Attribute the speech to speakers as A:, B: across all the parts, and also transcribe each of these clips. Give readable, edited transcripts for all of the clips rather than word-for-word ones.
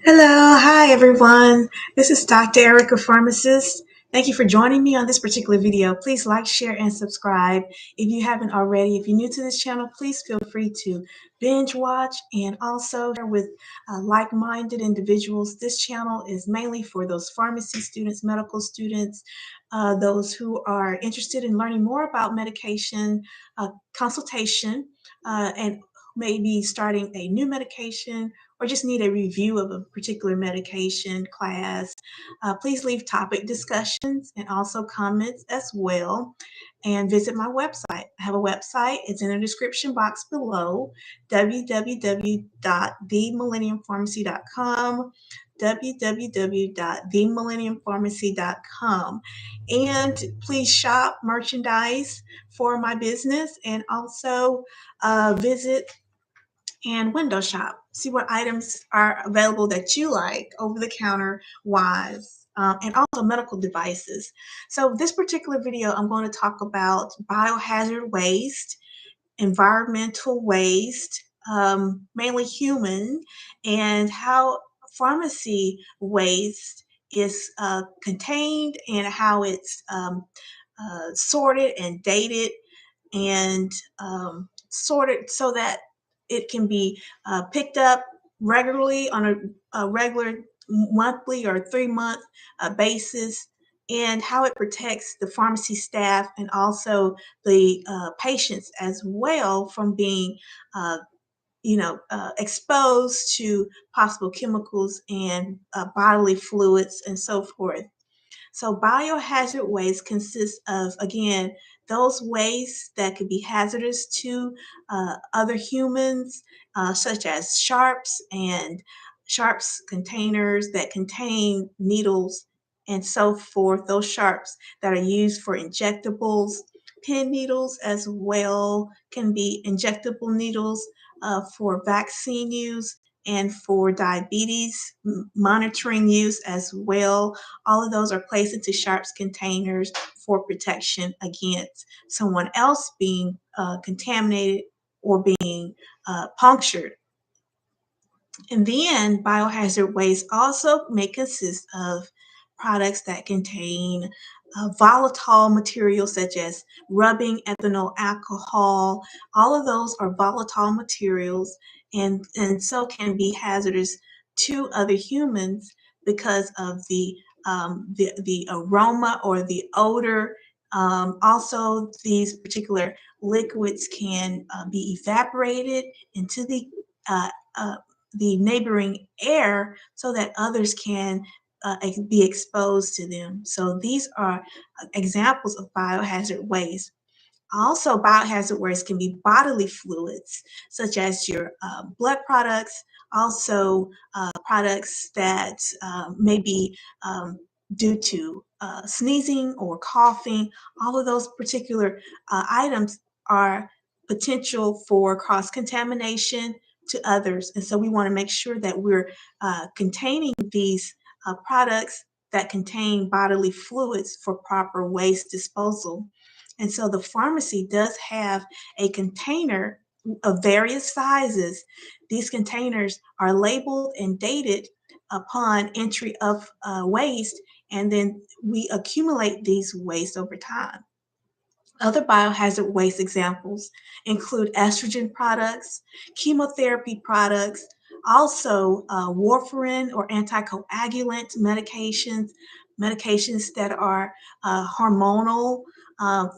A: Hello, hi everyone. This is Dr. Erica, pharmacist. Thank you for joining me on this particular video. Please like, share, and subscribe if you haven't already. If you're new to this channel, please feel free to binge watch and also share with like-minded individuals. This channel is mainly for those pharmacy students, medical students, those who are interested in learning more about medication, consultation, and maybe starting a new medication or just need a review of a particular medication class. Please leave topic discussions and also comments as well. And visit my website. I have a website. It's in the description box below, www.themillenniumpharmacy.com, www.themillenniumpharmacy.com. And please shop merchandise for my business and also visit and window shop. See what items are available that you like over the counter wise. And also medical devices. So this particular video, I'm going to talk about biohazard waste, environmental waste, mainly human, and how pharmacy waste is contained and how it's sorted and dated and sorted so that it can be picked up regularly on a regular monthly or 3-month basis, and how it protects the pharmacy staff and also the patients as well from being exposed to possible chemicals and bodily fluids and so forth. So biohazard waste consists of, again, those wastes that could be hazardous to other humans, such as sharps containers that contain needles and so forth. Those sharps that are used for injectables, pin needles as well can be injectable needles for vaccine use and for diabetes monitoring use as well. All of those are placed into sharps containers for protection against someone else being contaminated or being punctured. And then biohazard waste also may consist of products that contain volatile materials such as rubbing ethanol alcohol. All of those are volatile materials and so can be hazardous to other humans because of the aroma or the odor. Also, these particular liquids can be evaporated into uh, uh, the neighboring air so that others can be exposed to them. So these are examples of biohazard waste. Also, biohazard waste can be bodily fluids, such as your blood products, also products that may be due to sneezing or coughing. All of those particular items are potential for cross-contamination to others. And so we want to make sure that we're containing these products that contain bodily fluids for proper waste disposal. And so the pharmacy does have a container of various sizes. These containers are labeled and dated upon entry of waste, and then we accumulate these waste over time. Other biohazard waste examples include estrogen products, chemotherapy products, also warfarin or anticoagulant medications that are hormonal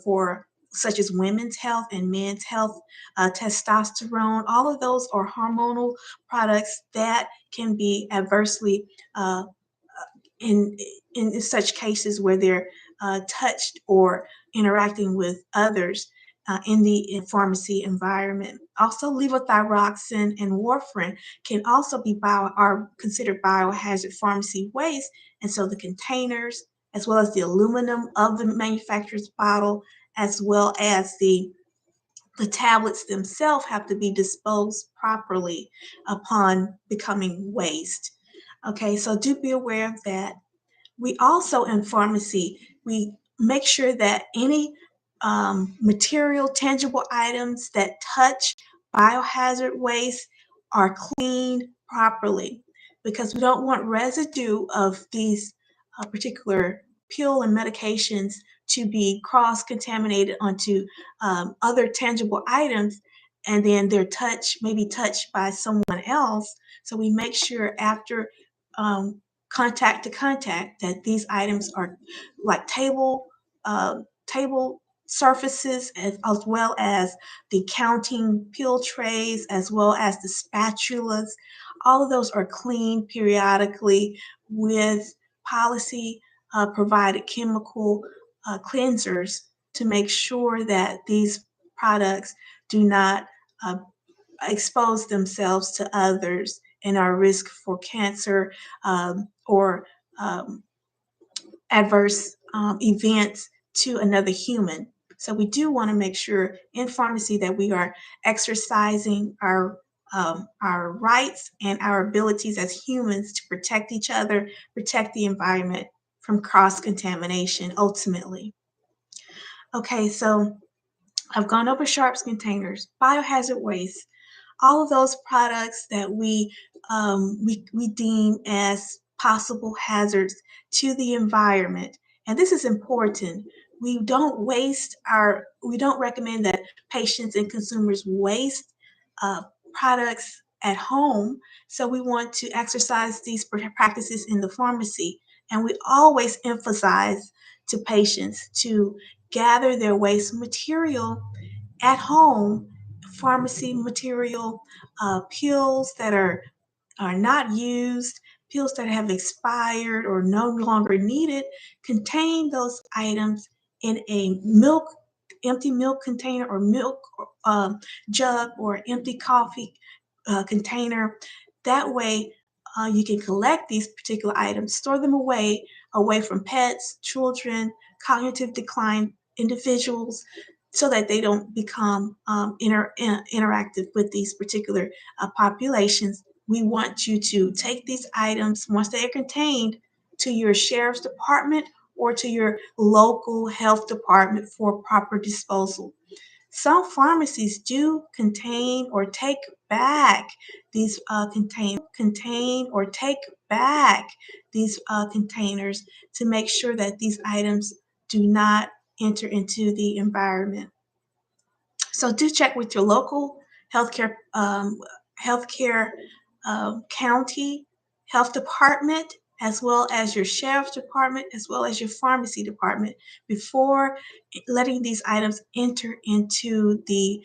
A: for such as women's health and men's health, testosterone. All of those are hormonal products that can be adversely in in such cases where they're touched or interacting with others in the pharmacy environment. Also, levothyroxine and warfarin can also be are considered biohazard pharmacy waste, and so the containers, as well as the aluminum of the manufacturer's bottle, as well as the tablets themselves have to be disposed properly upon becoming waste. Okay, so do be aware of that. We also in pharmacy, we make sure that any material, tangible items that touch biohazard waste are cleaned properly because we don't want residue of these particular pill and medications to be cross-contaminated onto other tangible items, and then they're maybe touched by someone else. So we make sure after contact to contact that these items are like table surfaces, as well as the counting pill trays, as well as the spatulas. All of those are cleaned periodically with policy provided chemical cleansers to make sure that these products do not uh, expose themselves to others and are risk for cancer or um, adverse events to another human. So we do want to make sure in pharmacy that we are exercising our rights and our abilities as humans to protect each other, protect the environment from cross contamination ultimately. Okay, so I've gone over sharps containers, biohazard waste, all of those products that we deem as possible hazards to the environment. And this is important. We don't recommend that patients and consumers waste uh, products at home. So we want to exercise these practices in the pharmacy. And we always emphasize to patients to gather their waste material at home, pharmacy material, pills that are not used, pills that have expired or no longer needed, contain those items in a empty milk container or milk jug or empty coffee container. That way, you can collect these particular items, store them away from pets, children, cognitive decline individuals, so that they don't become interactive with these particular populations. We want you to take these items once they are contained to your sheriff's department or to your local health department for proper disposal. Some pharmacies do contain or take back these containers to make sure that these items do not enter into the environment. So do check with your local healthcare healthcare county health department, as well as your sheriff's department, as well as your pharmacy department, before letting these items enter into the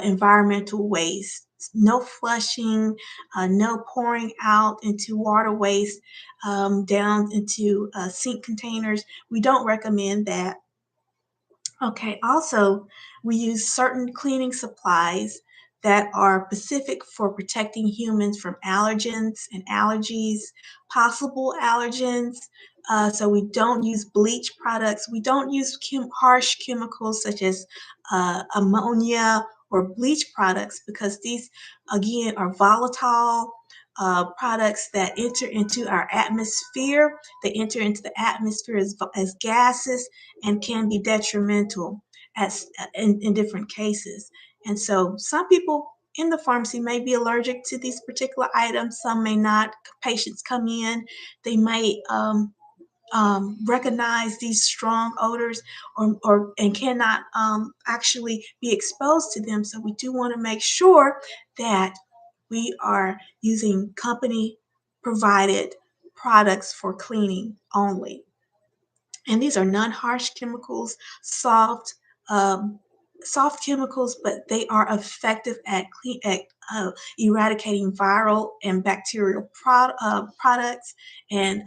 A: environmental waste. No flushing, no pouring out into water waste, down into sink containers. We don't recommend that. Okay, also, we use certain cleaning supplies that are specific for protecting humans from allergens and allergies, possible allergens. So we don't use bleach products. We don't use harsh chemicals such as ammonia or bleach products, because these, again, are volatile products that enter into our atmosphere. They enter into the atmosphere as gases and can be detrimental in different cases. And so some people in the pharmacy may be allergic to these particular items, some may not. Patients come in, they may recognize these strong odors, or and cannot actually be exposed to them. So we do want to make sure that we are using company provided products for cleaning only. And these are non-harsh chemicals, soft, um, soft chemicals, but they are effective at eradicating viral and bacterial products and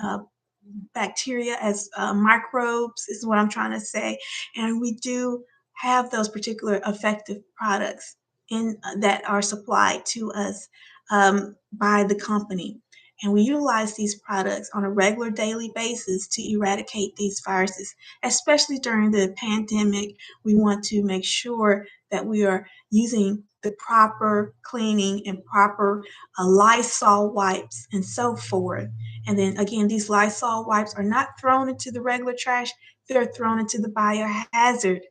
A: bacteria as microbes, is what I'm trying to say. And we do have those particular effective products in that are supplied to us by the company. And we utilize these products on a regular daily basis to eradicate these viruses, especially during the pandemic. We want to make sure that we are using the proper cleaning and proper Lysol wipes and so forth. And then again, these Lysol wipes are not thrown into the regular trash, they're thrown into the biohazard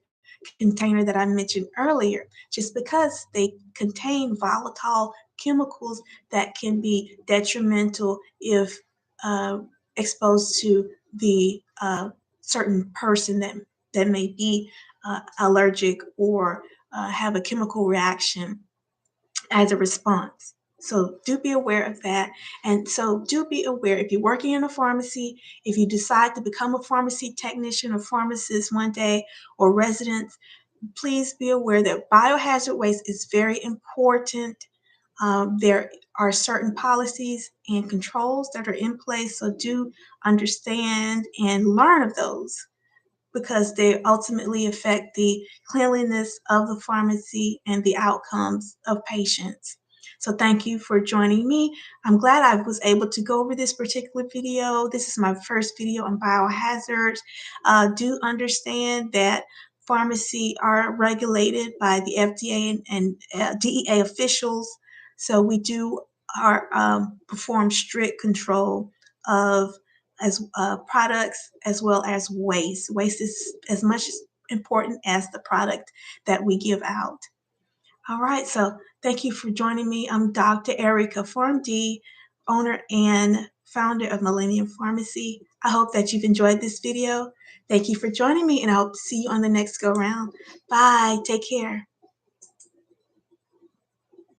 A: container that I mentioned earlier, just because they contain volatile chemicals that can be detrimental if exposed to the certain person that may be allergic or have a chemical reaction as a response. So do be aware of that. And so do be aware if you're working in a pharmacy, if you decide to become a pharmacy technician or pharmacist one day or resident, please be aware that biohazard waste is very important. There are certain policies and controls that are in place, so do understand and learn of those because they ultimately affect the cleanliness of the pharmacy and the outcomes of patients. So thank you for joining me. I'm glad I was able to go over this particular video. This is my first video on biohazards. Do understand that pharmacy are regulated by the FDA and DEA officials. So we do perform strict control of as products as well as waste. Waste is as much important as the product that we give out. All right, so thank you for joining me. I'm Dr. Erica, pharmd, owner and founder of Millennium Pharmacy. I hope that you've enjoyed this video. Thank you for joining me, and I hope to see you on the next go round. Bye. Take care.